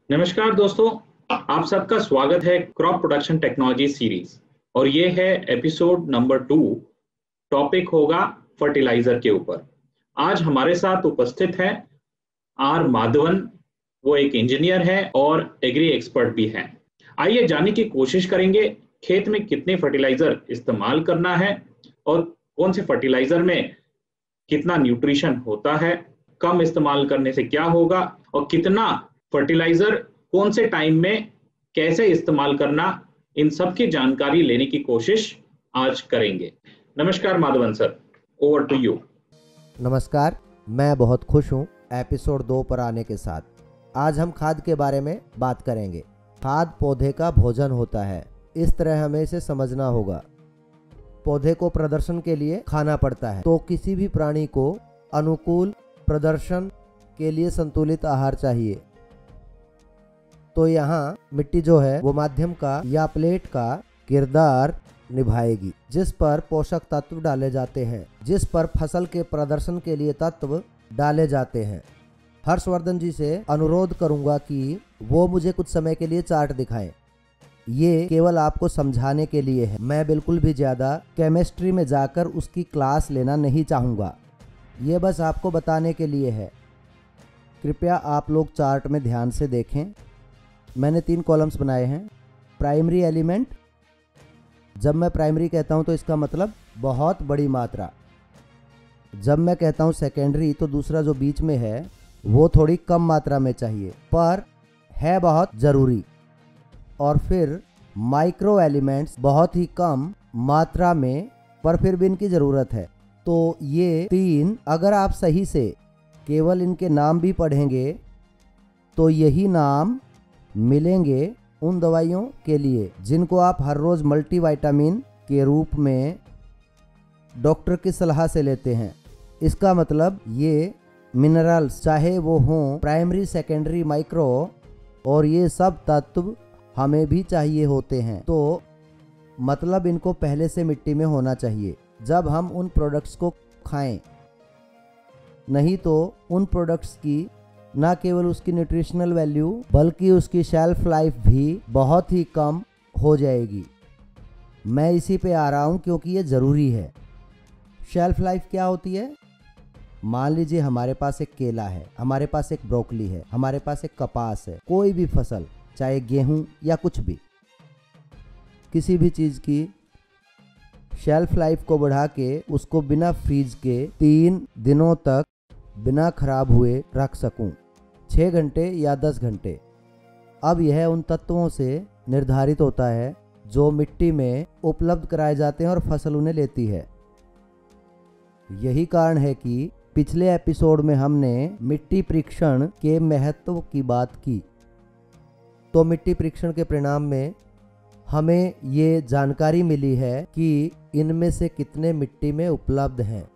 नमस्कार दोस्तों, आप सबका स्वागत है क्रॉप प्रोडक्शन टेक्नोलॉजी सीरीज। और ये है एपिसोड नंबर 2। टॉपिक होगा फर्टिलाइजर के ऊपर। आज हमारे साथ उपस्थित है आर माधवन। वो एक इंजीनियर है और एग्री एक्सपर्ट भी है। आइए जानने की कोशिश करेंगे खेत में कितने फर्टिलाइजर इस्तेमाल करना है और कौन से फर्टिलाइजर में कितना न्यूट्रिशन होता है, कम इस्तेमाल करने से क्या होगा और कितना फर्टिलाइजर कौन से टाइम में कैसे इस्तेमाल करना, इन सब की जानकारी लेने की कोशिश आज करेंगे। नमस्कार Madhavan sir, over to you. नमस्कार, मैं बहुत खुश हूँ एपिसोड 2 पर आने के साथ। आज हम खाद के बारे में बात करेंगे। खाद पौधे का भोजन होता है, इस तरह हमें इसे समझना होगा। पौधे को प्रदर्शन के लिए खाना पड़ता है, तो किसी भी प्राणी को अनुकूल प्रदर्शन के लिए संतुलित आहार चाहिए। तो यहाँ मिट्टी जो है वो माध्यम का या प्लेट का किरदार निभाएगी, जिस पर पोषक तत्व डाले जाते हैं, जिस पर फसल के प्रदर्शन के लिए तत्व डाले जाते हैं। हर्षवर्धन जी से अनुरोध करूंगा कि वो मुझे कुछ समय के लिए चार्ट दिखाएं। ये केवल आपको समझाने के लिए है, मैं बिल्कुल भी ज़्यादा केमिस्ट्री में जाकर उसकी क्लास लेना नहीं चाहूँगा। ये बस आपको बताने के लिए है। कृपया आप लोग चार्ट में ध्यान से देखें। मैंने 3 कॉलम्स बनाए हैं। प्राइमरी एलिमेंट, जब मैं प्राइमरी कहता हूँ तो इसका मतलब बहुत बड़ी मात्रा। जब मैं कहता हूँ सेकेंडरी, तो दूसरा जो बीच में है वो थोड़ी कम मात्रा में चाहिए पर है बहुत ज़रूरी। और फिर माइक्रो एलिमेंट्स, बहुत ही कम मात्रा में पर फिर भी इनकी ज़रूरत है। तो ये 3 अगर आप सही से केवल इनके नाम भी पढ़ेंगे तो यही नाम मिलेंगे उन दवाइयों के लिए जिनको आप हर रोज़ मल्टीविटामिन के रूप में डॉक्टर की सलाह से लेते हैं। इसका मतलब ये मिनरल्स, चाहे वो हों प्राइमरी, सेकेंडरी, माइक्रो, और ये सब तत्व हमें भी चाहिए होते हैं। तो मतलब इनको पहले से मिट्टी में होना चाहिए जब हम उन प्रोडक्ट्स को खाएं। नहीं तो उन प्रोडक्ट्स की न केवल उसकी न्यूट्रिशनल वैल्यू बल्कि उसकी शेल्फ लाइफ भी बहुत ही कम हो जाएगी। मैं इसी पे आ रहा हूँ क्योंकि ये ज़रूरी है। शेल्फ लाइफ क्या होती है? मान लीजिए हमारे पास एक केला है, हमारे पास एक ब्रोकली है, हमारे पास एक कपास है। कोई भी फसल, चाहे गेहूँ या कुछ भी, किसी भी चीज़ की शेल्फ लाइफ को बढ़ा के उसको बिना फ्रीज के 3 दिनों तक बिना खराब हुए रख सकूं, 6 घंटे या 10 घंटे। अब यह उन तत्वों से निर्धारित होता है जो मिट्टी में उपलब्ध कराए जाते हैं और फसल उन्हें लेती है। यही कारण है कि पिछले एपिसोड में हमने मिट्टी परीक्षण के महत्व की बात की। तो मिट्टी परीक्षण के परिणाम में हमें ये जानकारी मिली है कि इनमें से कितने मिट्टी में उपलब्ध हैं।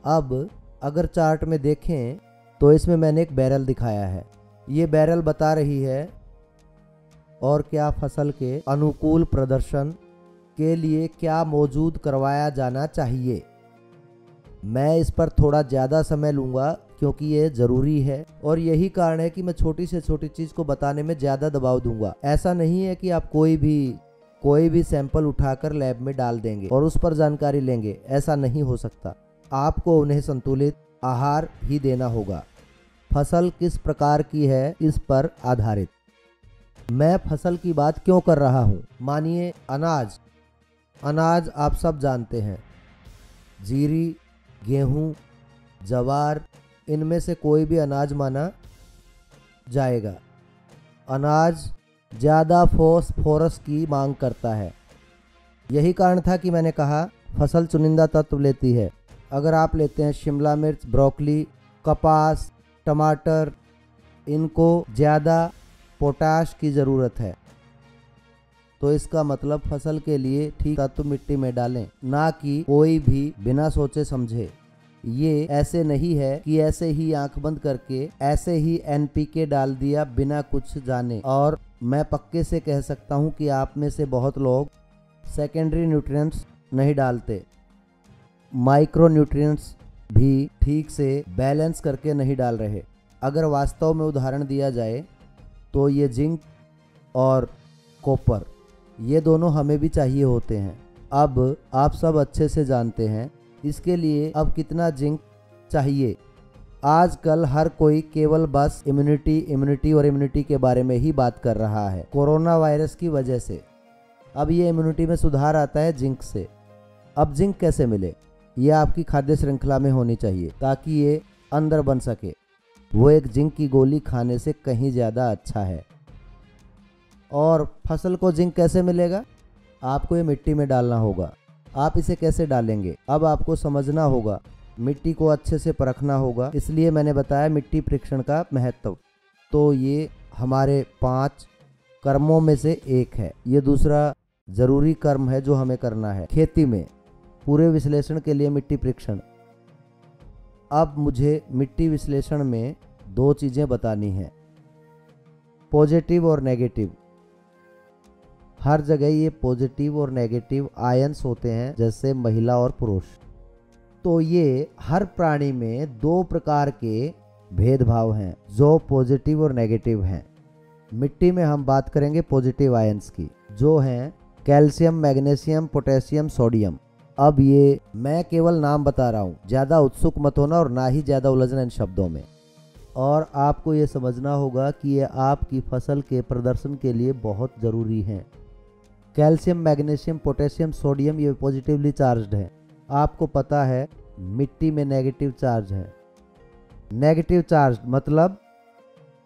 अब अगर चार्ट में देखें तो इसमें मैंने एक बैरल दिखाया है। ये बैरल बता रही है और क्या फसल के अनुकूल प्रदर्शन के लिए क्या मौजूद करवाया जाना चाहिए। मैं इस पर थोड़ा ज़्यादा समय लूँगा क्योंकि ये ज़रूरी है और यही कारण है कि मैं छोटी से छोटी चीज़ को बताने में ज़्यादा दबाव दूंगा। ऐसा नहीं है कि आप कोई भी सैंपल उठाकर लैब में डाल देंगे और उस पर जानकारी लेंगे, ऐसा नहीं हो सकता। आपको उन्हें संतुलित आहार ही देना होगा। फसल किस प्रकार की है इस पर आधारित। मैं फसल की बात क्यों कर रहा हूँ? मानिए अनाज आप सब जानते हैं, जीरी, गेहूँ, जवार, इनमें से कोई भी अनाज माना जाएगा। अनाज ज़्यादा फॉस्फोरस की मांग करता है। यही कारण था कि मैंने कहा फसल चुनिंदा तत्व लेती है। अगर आप लेते हैं शिमला मिर्च, ब्रोकली, कपास, टमाटर, इनको ज़्यादा पोटाश की ज़रूरत है। तो इसका मतलब फसल के लिए ठीक तत्व मिट्टी में डालें, ना कि कोई भी बिना सोचे समझे। ये ऐसे नहीं है कि ऐसे ही आंख बंद करके ऐसे ही NPK डाल दिया बिना कुछ जाने। और मैं पक्के से कह सकता हूँ कि आप में से बहुत लोग सेकेंडरी न्यूट्रिएंट्स नहीं डालते, माइक्रो न्यूट्रिएंट्स भी ठीक से बैलेंस करके नहीं डाल रहे। अगर वास्तव में उदाहरण दिया जाए तो ये जिंक और कॉपर ये दोनों हमें भी चाहिए होते हैं। अब आप सब अच्छे से जानते हैं इसके लिए अब कितना जिंक चाहिए। आजकल हर कोई केवल बस इम्यूनिटी के बारे में ही बात कर रहा है। कोरोना वायरस की वजह से अब ये इम्यूनिटी में सुधार आता है जिंक से। अब जिंक कैसे मिले? ये आपकी खाद्य श्रृंखला में होनी चाहिए ताकि ये अंदर बन सके। वो एक जिंक की गोली खाने से कहीं ज़्यादा अच्छा है। और फसल को जिंक कैसे मिलेगा? आपको ये मिट्टी में डालना होगा। आप इसे कैसे डालेंगे? अब आपको समझना होगा, मिट्टी को अच्छे से परखना होगा। इसलिए मैंने बताया मिट्टी परीक्षण का महत्व। तो ये हमारे 5 कर्मों में से एक है। ये दूसरा जरूरी कर्म है जो हमें करना है खेती में। पूरे विश्लेषण के लिए मिट्टी परीक्षण। अब मुझे मिट्टी विश्लेषण में 2 चीज़ें बतानी हैं, पॉजिटिव और नेगेटिव। हर जगह ये पॉजिटिव और नेगेटिव आयंस होते हैं, जैसे महिला और पुरुष। तो ये हर प्राणी में 2 प्रकार के भेदभाव हैं जो पॉजिटिव और नेगेटिव हैं। मिट्टी में हम बात करेंगे पॉजिटिव आयंस की, जो हैं कैल्शियम, मैग्नीशियम, पोटेशियम, सोडियम। अब ये मैं केवल नाम बता रहा हूँ, ज़्यादा उत्सुक मत होना और ना ही ज़्यादा उलझना इन शब्दों में। और आपको ये समझना होगा कि ये आपकी फसल के प्रदर्शन के लिए बहुत ज़रूरी हैं। कैल्शियम, मैग्नीशियम, पोटेशियम, सोडियम ये पॉजिटिवली चार्ज्ड हैं। आपको पता है मिट्टी में नेगेटिव चार्ज है। नेगेटिव चार्ज मतलब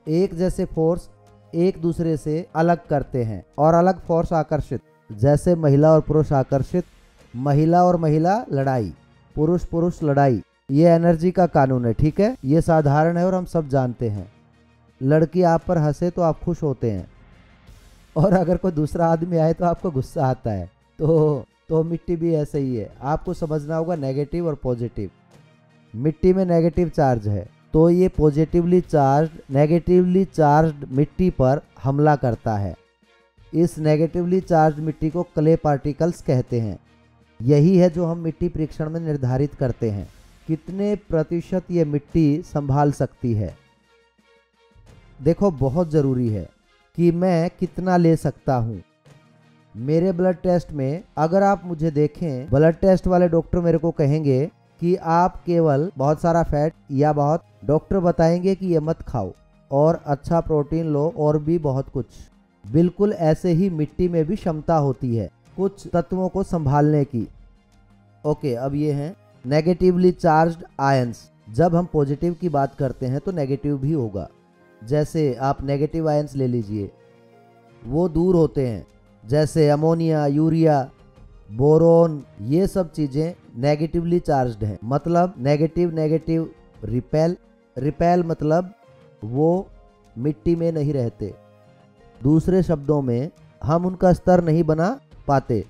एक जैसे फोर्स एक दूसरे से अलग करते हैं और अलग फोर्स आकर्षित, जैसे महिला और पुरुष आकर्षित, महिला और महिला लड़ाई, पुरुष पुरुष लड़ाई। ये एनर्जी का कानून है, ठीक है। ये साधारण है और हम सब जानते हैं। लड़की आप पर हंसे तो आप खुश होते हैं, और अगर कोई दूसरा आदमी आए तो आपको गुस्सा आता है। तो मिट्टी भी ऐसे ही है। आपको समझना होगा नेगेटिव और पॉजिटिव। मिट्टी में नेगेटिव चार्ज है तो ये पॉजिटिवली चार्ज्ड नेगेटिवली चार्ज्ड मिट्टी पर हमला करता है। इस नेगेटिवली चार्ज्ड मिट्टी को क्ले पार्टिकल्स कहते हैं। यही है जो हम मिट्टी परीक्षण में निर्धारित करते हैं, कितने प्रतिशत ये मिट्टी संभाल सकती है। देखो, बहुत ज़रूरी है कि मैं कितना ले सकता हूँ। मेरे ब्लड टेस्ट में अगर आप मुझे देखें, ब्लड टेस्ट वाले डॉक्टर मेरे को कहेंगे कि आप केवल बहुत सारा फैट या बहुत, डॉक्टर बताएंगे कि ये मत खाओ और अच्छा प्रोटीन लो और भी बहुत कुछ। बिल्कुल ऐसे ही मिट्टी में भी क्षमता होती है कुछ तत्वों को संभालने की। ओके, अब ये हैं नेगेटिवली चार्ज्ड आयंस। जब हम पॉजिटिव की बात करते हैं तो नेगेटिव भी होगा। जैसे आप नेगेटिव आयंस ले लीजिए, वो दूर होते हैं, जैसे अमोनिया, यूरिया, बोरोन, ये सब चीज़ें नेगेटिवली चार्ज्ड हैं। मतलब नेगेटिव रिपेल मतलब वो मिट्टी में नहीं रहते। दूसरे शब्दों में हम उनका स्तर नहीं बना पाते।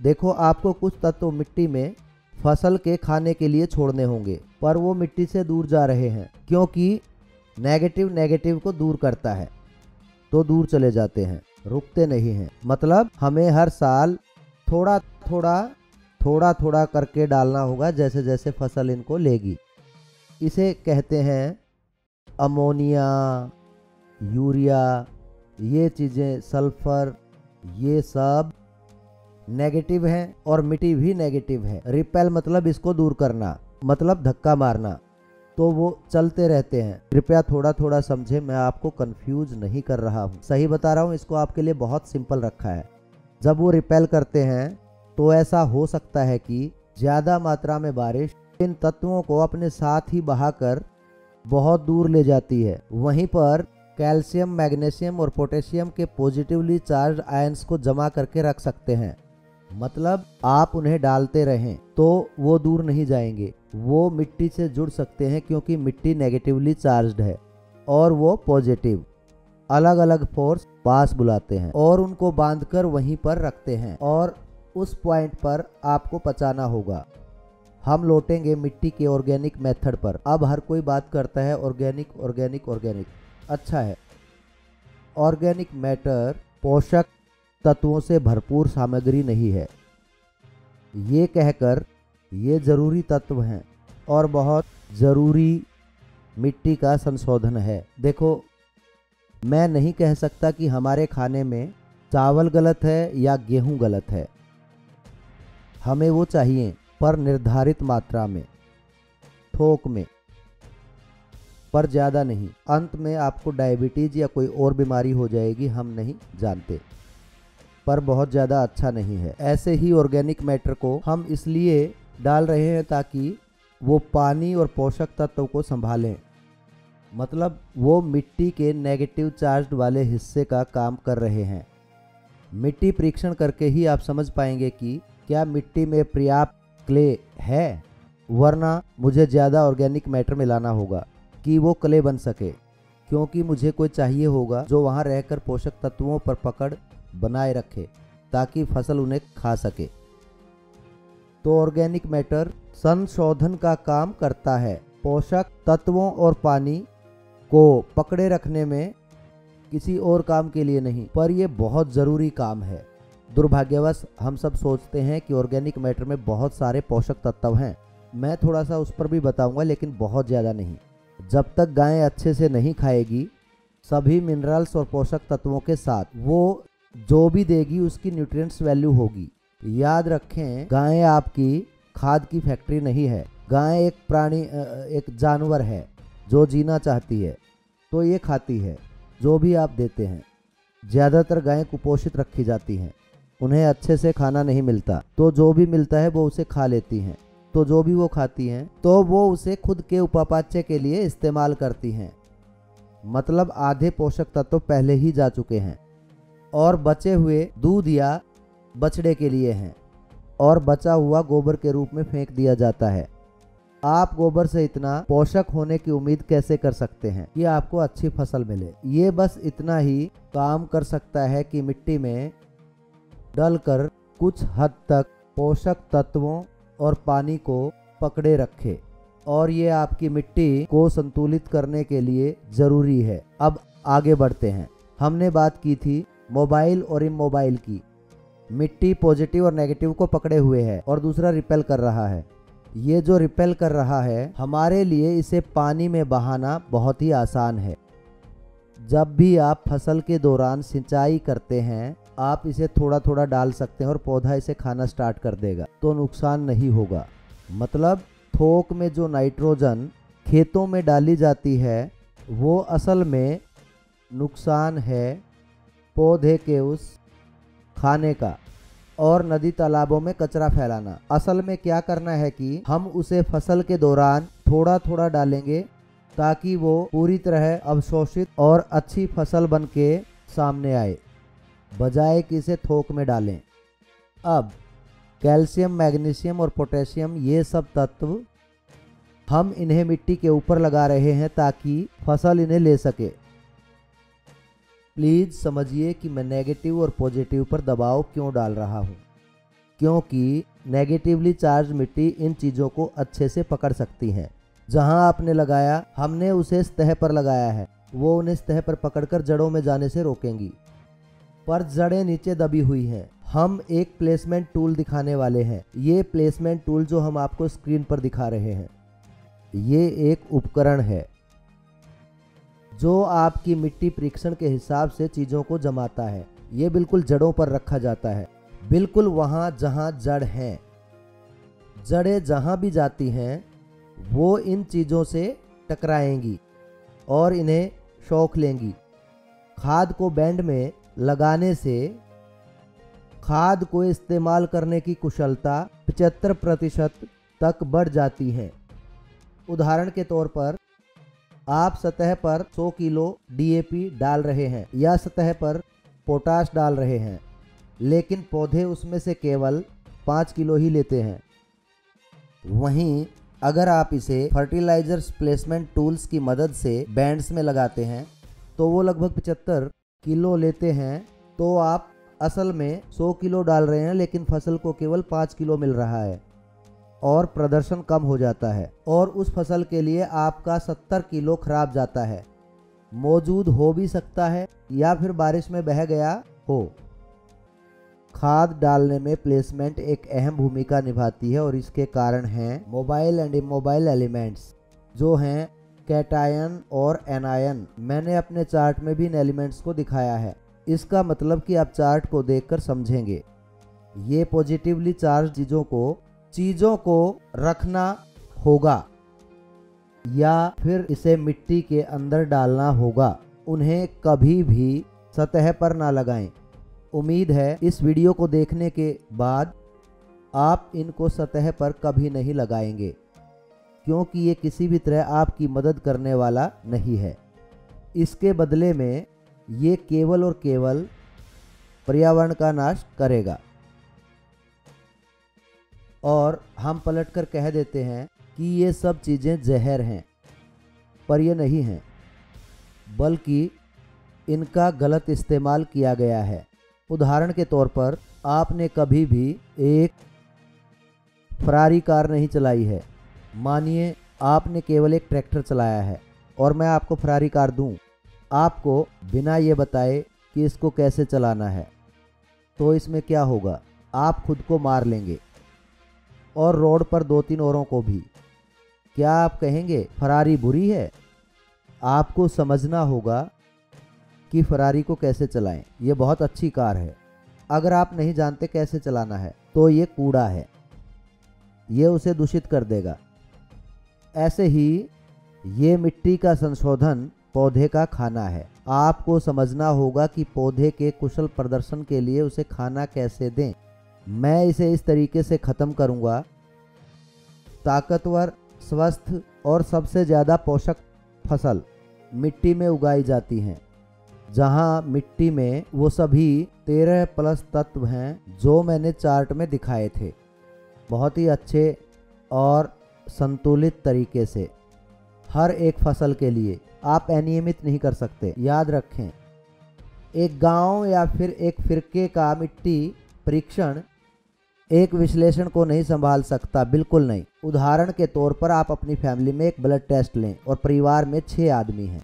देखो, आपको कुछ तत्व मिट्टी में फसल के खाने के लिए छोड़ने होंगे, पर वो मिट्टी से दूर जा रहे हैं क्योंकि नेगेटिव को दूर करता है, तो दूर चले जाते हैं, रुकते नहीं हैं। मतलब हमें हर साल थोड़ा थोड़ा करके डालना होगा, जैसे जैसे फसल इनको लेगी। इसे कहते हैं अमोनिया, यूरिया, ये चीज़ें, सल्फर, ये सब नेगेटिव हैं और मिट्टी भी नेगेटिव है। रिपेल मतलब इसको दूर करना, मतलब धक्का मारना, तो वो चलते रहते हैं। कृपया थोड़ा समझे, मैं आपको कंफ्यूज नहीं कर रहा हूँ, सही बता रहा हूँ। इसको आपके लिए बहुत सिंपल रखा है। जब वो रिपेल करते हैं तो ऐसा हो सकता है कि ज़्यादा मात्रा में बारिश इन तत्वों को अपने साथ ही बहाकर बहुत दूर ले जाती है। वहीं पर कैल्शियम, मैग्नीशियम और पोटेशियम के पॉजिटिवली चार्ज आयंस को जमा करके रख सकते हैं। मतलब आप उन्हें डालते रहें तो वो दूर नहीं जाएंगे, वो मिट्टी से जुड़ सकते हैं क्योंकि मिट्टी नेगेटिवली चार्ज्ड है और वो पॉजिटिव। अलग अलग फोर्स पास बुलाते हैं और उनको बांधकर वहीं पर रखते हैं और उस पॉइंट पर आपको पचाना होगा। हम लौटेंगे मिट्टी के ऑर्गेनिक मेथड पर। अब हर कोई बात करता है ऑर्गेनिक। अच्छा है, ऑर्गेनिक मैटर पोषक तत्वों से भरपूर सामग्री नहीं है, ये कहकर ये जरूरी तत्व हैं और बहुत ज़रूरी मिट्टी का संशोधन है। देखो, मैं नहीं कह सकता कि हमारे खाने में चावल गलत है या गेहूं गलत है। हमें वो चाहिए, पर निर्धारित मात्रा में, थोक में, पर ज़्यादा नहीं। अंत में आपको डायबिटीज़ या कोई और बीमारी हो जाएगी, हम नहीं जानते, पर बहुत ज़्यादा अच्छा नहीं है। ऐसे ही ऑर्गेनिक मैटर को हम इसलिए डाल रहे हैं ताकि वो पानी और पोषक तत्व को संभालें, मतलब वो मिट्टी के नेगेटिव चार्ज वाले हिस्से का काम कर रहे हैं। मिट्टी परीक्षण करके ही आप समझ पाएंगे कि क्या मिट्टी में पर्याप्त क्ले है, वरना मुझे ज़्यादा ऑर्गेनिक मैटर मिलाना होगा कि वो क्ले बन सके, क्योंकि मुझे कोई चाहिए होगा जो वहाँ रहकर पोषक तत्वों पर पकड़ बनाए रखे ताकि फसल उन्हें खा सके। तो ऑर्गेनिक मैटर संशोधन का काम करता है, पोषक तत्वों और पानी को पकड़े रखने में, किसी और काम के लिए नहीं, पर यह बहुत ज़रूरी काम है। दुर्भाग्यवश हम सब सोचते हैं कि ऑर्गेनिक मैटर में बहुत सारे पोषक तत्व हैं। मैं थोड़ा सा उस पर भी बताऊंगा, लेकिन बहुत ज़्यादा नहीं। जब तक गाय अच्छे से नहीं खाएगी सभी मिनरल्स और पोषक तत्वों के साथ, वो जो भी देगी उसकी न्यूट्रिएंट्स वैल्यू होगी। याद रखें, गाय आपकी खाद की फैक्ट्री नहीं है। गाय एक प्राणी, एक जानवर है जो जीना चाहती है, तो ये खाती है जो भी आप देते हैं। ज़्यादातर गायें कुपोषित रखी जाती हैं, उन्हें अच्छे से खाना नहीं मिलता, तो जो भी मिलता है वो उसे खा लेती हैं। तो जो भी वो खाती हैं तो वो उसे खुद के उपापाच्य के लिए इस्तेमाल करती हैं, मतलब आधे पोषक तत्व पहले ही जा चुके हैं और बचे हुए दूध या बछड़े के लिए हैं, और बचा हुआ गोबर के रूप में फेंक दिया जाता है। आप गोबर से इतना पोषक होने की उम्मीद कैसे कर सकते हैं कि आपको अच्छी फसल मिले? ये बस इतना ही काम कर सकता है कि मिट्टी में डलकर कुछ हद तक पोषक तत्वों और पानी को पकड़े रखे, और ये आपकी मिट्टी को संतुलित करने के लिए ज़रूरी है। अब आगे बढ़ते हैं। हमने बात की थी मोबाइल और इमोबाइल की। मिट्टी पॉजिटिव और नेगेटिव को पकड़े हुए है और दूसरा रिपेल कर रहा है। ये जो रिपेल कर रहा है, हमारे लिए इसे पानी में बहाना बहुत ही आसान है। जब भी आप फसल के दौरान सिंचाई करते हैं, आप इसे थोड़ा थोड़ा डाल सकते हैं और पौधा इसे खाना स्टार्ट कर देगा, तो नुकसान नहीं होगा। मतलब थोक में जो नाइट्रोजन खेतों में डाली जाती है, वो असल में नुकसान है पौधे के उस खाने का, और नदी तालाबों में कचरा फैलाना। असल में क्या करना है कि हम उसे फसल के दौरान थोड़ा थोड़ा डालेंगे ताकि वो पूरी तरह अवशोषित और अच्छी फसल बन के सामने आए, बजाय कि इसे थोक में डालें। अब कैल्शियम, मैग्नीशियम और पोटेशियम, ये सब तत्व हम इन्हें मिट्टी के ऊपर लगा रहे हैं ताकि फसल इन्हें ले सके। प्लीज़ समझिए कि मैं नेगेटिव और पॉजिटिव पर दबाव क्यों डाल रहा हूँ, क्योंकि नेगेटिवली चार्ज मिट्टी इन चीज़ों को अच्छे से पकड़ सकती है। जहाँ आपने लगाया, हमने उसे सतह पर लगाया है, वो उन्हें सतह पर पकड़कर जड़ों में जाने से रोकेंगी, पर जड़ें नीचे दबी हुई हैं। हम एक प्लेसमेंट टूल दिखाने वाले हैं। ये प्लेसमेंट टूल जो हम आपको स्क्रीन पर दिखा रहे हैं, ये एक उपकरण है जो आपकी मिट्टी परीक्षण के हिसाब से चीज़ों को जमाता है। ये बिल्कुल जड़ों पर रखा जाता है, बिल्कुल वहाँ जहाँ जड़ हैं। जड़ें जहाँ भी जाती हैं वो इन चीज़ों से टकराएंगी और इन्हें शौक लेंगी। खाद को बैंड में लगाने से खाद को इस्तेमाल करने की कुशलता 75% तक बढ़ जाती है। उदाहरण के तौर पर, आप सतह पर 100 किलो DAP डाल रहे हैं या सतह पर पोटाश डाल रहे हैं, लेकिन पौधे उसमें से केवल 5 किलो ही लेते हैं। वहीं अगर आप इसे फर्टिलाइजर्स प्लेसमेंट टूल्स की मदद से बैंड्स में लगाते हैं तो वो लगभग 75 किलो लेते हैं। तो आप असल में 100 किलो डाल रहे हैं, लेकिन फसल को केवल 5 किलो मिल रहा है और प्रदर्शन कम हो जाता है, और उस फसल के लिए आपका 70 किलो खराब जाता है। मौजूद हो भी सकता है या फिर बारिश में बह गया हो। खाद डालने में प्लेसमेंट एक अहम भूमिका निभाती है, और इसके कारण हैं मोबाइल एंड इमोबाइल एलिमेंट्स, जो हैं कैटायन और एनायन मैंने अपने चार्ट में भी इन एलिमेंट्स को दिखाया है। इसका मतलब कि आप चार्ट को देखकर समझेंगे। ये पॉजिटिवली चार्ज चीज़ों को रखना होगा या फिर इसे मिट्टी के अंदर डालना होगा। उन्हें कभी भी सतह पर ना लगाएं। उम्मीद है इस वीडियो को देखने के बाद आप इनको सतह पर कभी नहीं लगाएंगे, क्योंकि ये किसी भी तरह आपकी मदद करने वाला नहीं है। इसके बदले में ये केवल और केवल पर्यावरण का नाश करेगा। और हम पलटकर कह देते हैं कि ये सब चीज़ें जहर हैं, पर ये नहीं हैं, बल्कि इनका गलत इस्तेमाल किया गया है। उदाहरण के तौर पर आपने कभी भी एक फरारी कार नहीं चलाई है। मानिए आपने केवल एक ट्रैक्टर चलाया है और मैं आपको फरारी कार दूं, आपको बिना ये बताए कि इसको कैसे चलाना है, तो इसमें क्या होगा? आप खुद को मार लेंगे और रोड पर 2-3 औरों को भी। क्या आप कहेंगे फरारी बुरी है? आपको समझना होगा कि फरारी को कैसे चलाएं। ये बहुत अच्छी कार है। अगर आप नहीं जानते कैसे चलाना है तो ये कूड़ा है, ये उसे दूषित कर देगा। ऐसे ही ये मिट्टी का संशोधन पौधे का खाना है। आपको समझना होगा कि पौधे के कुशल प्रदर्शन के लिए उसे खाना कैसे दें। मैं इसे इस तरीके से ख़त्म करूँगा। ताकतवर, स्वस्थ और सबसे ज़्यादा पोषक फसल मिट्टी में उगाई जाती हैं, जहां मिट्टी में वो सभी 13+ तत्व हैं जो मैंने चार्ट में दिखाए थे, बहुत ही अच्छे और संतुलित तरीके से हर एक फसल के लिए। आप अनियमित नहीं कर सकते। याद रखें, एक गांव या फिर एक फिरके का मिट्टी परीक्षण एक विश्लेषण को नहीं संभाल सकता, बिल्कुल नहीं। उदाहरण के तौर पर आप अपनी फैमिली में एक ब्लड टेस्ट लें और परिवार में 6 आदमी हैं।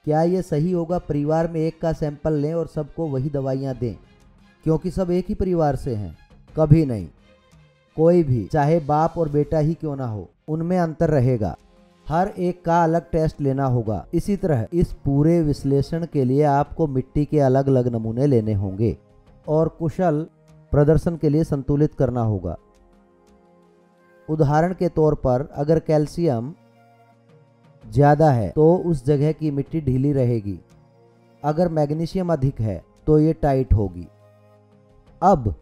क्या ये सही होगा परिवार में एक का सैंपल लें और सबको वही दवाइयाँ दें, क्योंकि सब एक ही परिवार से हैं? कभी नहीं। कोई भी, चाहे बाप और बेटा ही क्यों ना हो, उनमें अंतर रहेगा। हर एक का अलग टेस्ट लेना होगा। इसी तरह इस पूरे विश्लेषण के लिए आपको मिट्टी के अलग अलग नमूने लेने होंगे और कुशल प्रदर्शन के लिए संतुलित करना होगा। उदाहरण के तौर पर अगर कैल्शियम ज़्यादा है तो उस जगह की मिट्टी ढीली रहेगी। अगर मैग्नीशियम अधिक है तो ये टाइट होगी। अब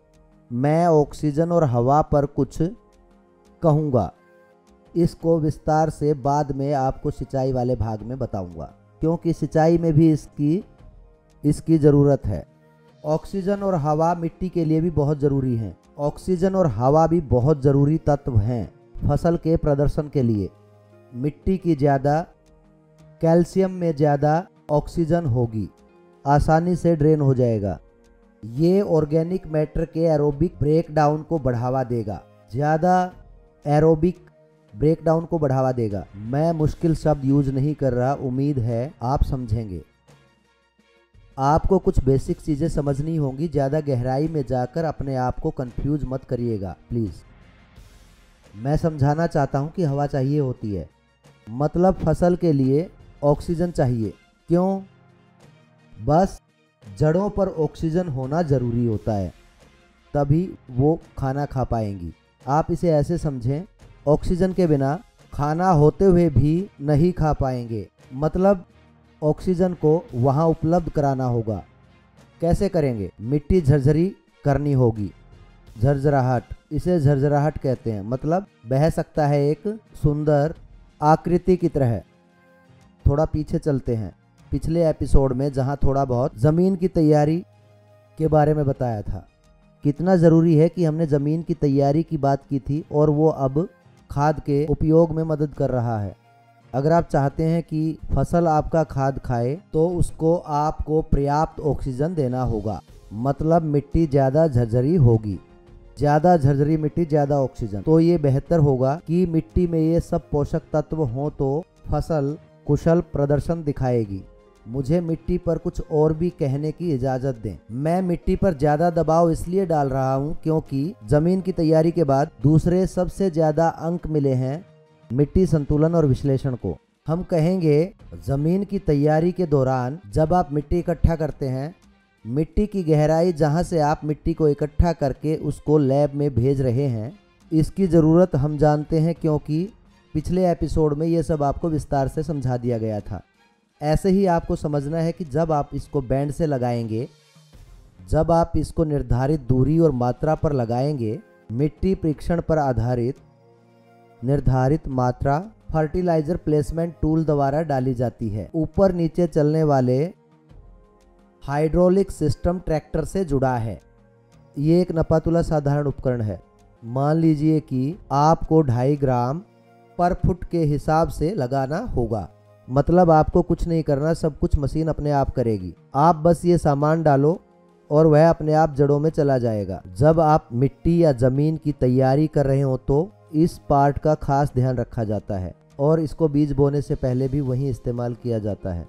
मैं ऑक्सीजन और हवा पर कुछ कहूँगा। इसको विस्तार से बाद में आपको सिंचाई वाले भाग में बताऊँगा, क्योंकि सिंचाई में भी इसकी ज़रूरत है। ऑक्सीजन और हवा मिट्टी के लिए भी बहुत ज़रूरी हैं। ऑक्सीजन और हवा भी बहुत ज़रूरी तत्व हैं फसल के प्रदर्शन के लिए। मिट्टी की ज़्यादा, कैल्शियम में ज़्यादा ऑक्सीजन होगी, आसानी से ड्रेन हो जाएगा। ये ऑर्गेनिक मैटर के एरोबिक ब्रेकडाउन को बढ़ावा देगा। ज़्यादा एरोबिक ब्रेकडाउन को बढ़ावा देगा। मैं मुश्किल शब्द यूज नहीं कर रहा, उम्मीद है आप समझेंगे। आपको कुछ बेसिक चीज़ें समझनी होंगी। ज़्यादा गहराई में जाकर अपने आप को कंफ्यूज मत करिएगा प्लीज़। मैं समझाना चाहता हूँ कि हवा चाहिए होती है, मतलब फसल के लिए ऑक्सीजन चाहिए। क्यों? बस जड़ों पर ऑक्सीजन होना ज़रूरी होता है, तभी वो खाना खा पाएंगी। आप इसे ऐसे समझें, ऑक्सीजन के बिना खाना होते हुए भी नहीं खा पाएंगे। मतलब ऑक्सीजन को वहाँ उपलब्ध कराना होगा। कैसे करेंगे? मिट्टी झरझरी करनी होगी। झरझराहट, इसे झरझराहट कहते हैं। मतलब बह सकता है एक सुंदर आकृति की तरह। थोड़ा पीछे चलते हैं, पिछले एपिसोड में जहाँ थोड़ा बहुत ज़मीन की तैयारी के बारे में बताया था। कितना ज़रूरी है कि हमने ज़मीन की तैयारी की बात की थी और वो अब खाद के उपयोग में मदद कर रहा है। अगर आप चाहते हैं कि फसल आपका खाद खाए तो उसको आपको पर्याप्त ऑक्सीजन देना होगा। मतलब मिट्टी ज़्यादा झरझरी होगी। ज़्यादा झरझरी मिट्टी, ज़्यादा ऑक्सीजन, तो ये बेहतर होगा कि मिट्टी में ये सब पोषक तत्व हों तो फसल कुशल प्रदर्शन दिखाएगी। मुझे मिट्टी पर कुछ और भी कहने की इजाज़त दें। मैं मिट्टी पर ज़्यादा दबाव इसलिए डाल रहा हूँ क्योंकि ज़मीन की तैयारी के बाद दूसरे सबसे ज़्यादा अंक मिले हैं मिट्टी संतुलन और विश्लेषण को। हम कहेंगे ज़मीन की तैयारी के दौरान जब आप मिट्टी इकट्ठा करते हैं, मिट्टी की गहराई जहां से आप मिट्टी को इकट्ठा करके उसको लैब में भेज रहे हैं, इसकी ज़रूरत हम जानते हैं क्योंकि पिछले एपिसोड में ये सब आपको विस्तार से समझा दिया गया था। ऐसे ही आपको समझना है कि जब आप इसको बैंड से लगाएंगे, जब आप इसको निर्धारित दूरी और मात्रा पर लगाएंगे, मिट्टी परीक्षण पर आधारित निर्धारित मात्रा फर्टिलाइजर प्लेसमेंट टूल द्वारा डाली जाती है। ऊपर नीचे चलने वाले हाइड्रोलिक सिस्टम ट्रैक्टर से जुड़ा है। ये एक नपातुला साधारण उपकरण है। मान लीजिए कि आपको 2.5 ग्राम पर फुट के हिसाब से लगाना होगा। मतलब आपको कुछ नहीं करना, सब कुछ मशीन अपने आप करेगी। आप बस ये सामान डालो और वह अपने आप जड़ों में चला जाएगा। जब आप मिट्टी या ज़मीन की तैयारी कर रहे हो तो इस पार्ट का खास ध्यान रखा जाता है और इसको बीज बोने से पहले भी वहीं इस्तेमाल किया जाता है।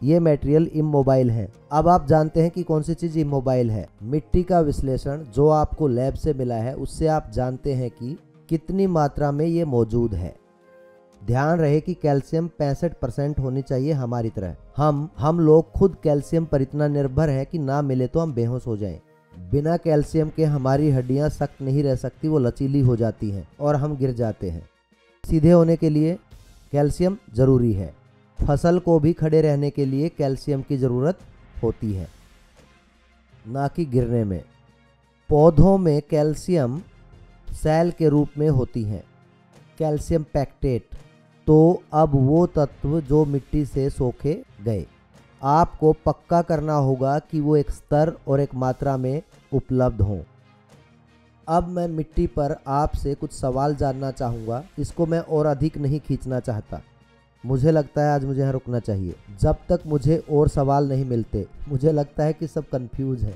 ये मटेरियल इमोबाइल है। अब आप जानते हैं कि कौन सी चीज़ इमोबाइल है। मिट्टी का विश्लेषण जो आपको लैब से मिला है उससे आप जानते हैं कि कितनी मात्रा में ये मौजूद है। ध्यान रहे कि कैल्शियम 65% होनी चाहिए हमारी तरह। हम लोग खुद कैल्शियम पर इतना निर्भर हैं कि ना मिले तो हम बेहोश हो जाएं। बिना कैल्शियम के हमारी हड्डियां सख्त नहीं रह सकती, वो लचीली हो जाती हैं और हम गिर जाते हैं। सीधे होने के लिए कैल्शियम ज़रूरी है। फसल को भी खड़े रहने के लिए कैल्शियम की ज़रूरत होती है, ना कि गिरने में। पौधों में कैल्शियम सेल के रूप में होती हैं, कैल्शियम पैक्टेट। तो अब वो तत्व जो मिट्टी से सोखे गए, आपको पक्का करना होगा कि वो एक स्तर और एक मात्रा में उपलब्ध हों। अब मैं मिट्टी पर आपसे कुछ सवाल जानना चाहूँगा। इसको मैं और अधिक नहीं खींचना चाहता। मुझे लगता है आज मुझे यहाँ रुकना चाहिए जब तक मुझे और सवाल नहीं मिलते। मुझे लगता है कि सब कंफ्यूज है,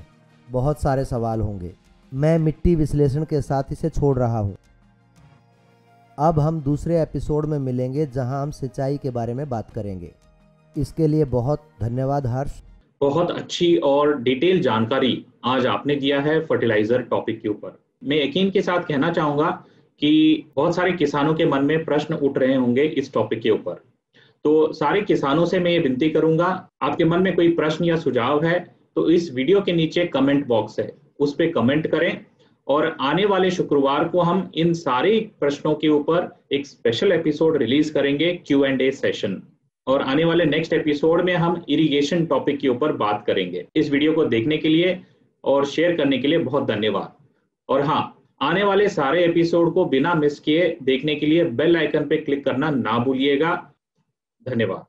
बहुत सारे सवाल होंगे। मैं मिट्टी विश्लेषण के साथ इसे छोड़ रहा हूँ। अब हम दूसरे एपिसोड में मिलेंगे जहाँ हम सिंचाई के बारे में बात करेंगे। इसके लिए बहुत धन्यवाद हर्ष। बहुत अच्छी और डिटेल जानकारी आज आपने दिया है फर्टिलाइजर टॉपिक के ऊपर। मैं यकीन के साथ कहना चाहूँगा कि बहुत सारे किसानों के मन में प्रश्न उठ रहे होंगे इस टॉपिक के ऊपर। तो सारे किसानों से मैं ये विनती करूंगा, आपके मन में कोई प्रश्न या सुझाव है तो इस वीडियो के नीचे कमेंट बॉक्स है, उस पर कमेंट करें और आने वाले शुक्रवार को हम इन सारे प्रश्नों के ऊपर एक स्पेशल एपिसोड रिलीज करेंगे, Q&A सेशन। और आने वाले नेक्स्ट एपिसोड में हम इरिगेशन टॉपिक के ऊपर बात करेंगे। इस वीडियो को देखने के लिए और शेयर करने के लिए बहुत धन्यवाद। और हाँ, आने वाले सारे एपिसोड को बिना मिस किए देखने के लिए बेल आइकन पे क्लिक करना ना भूलिएगा। धन्यवाद।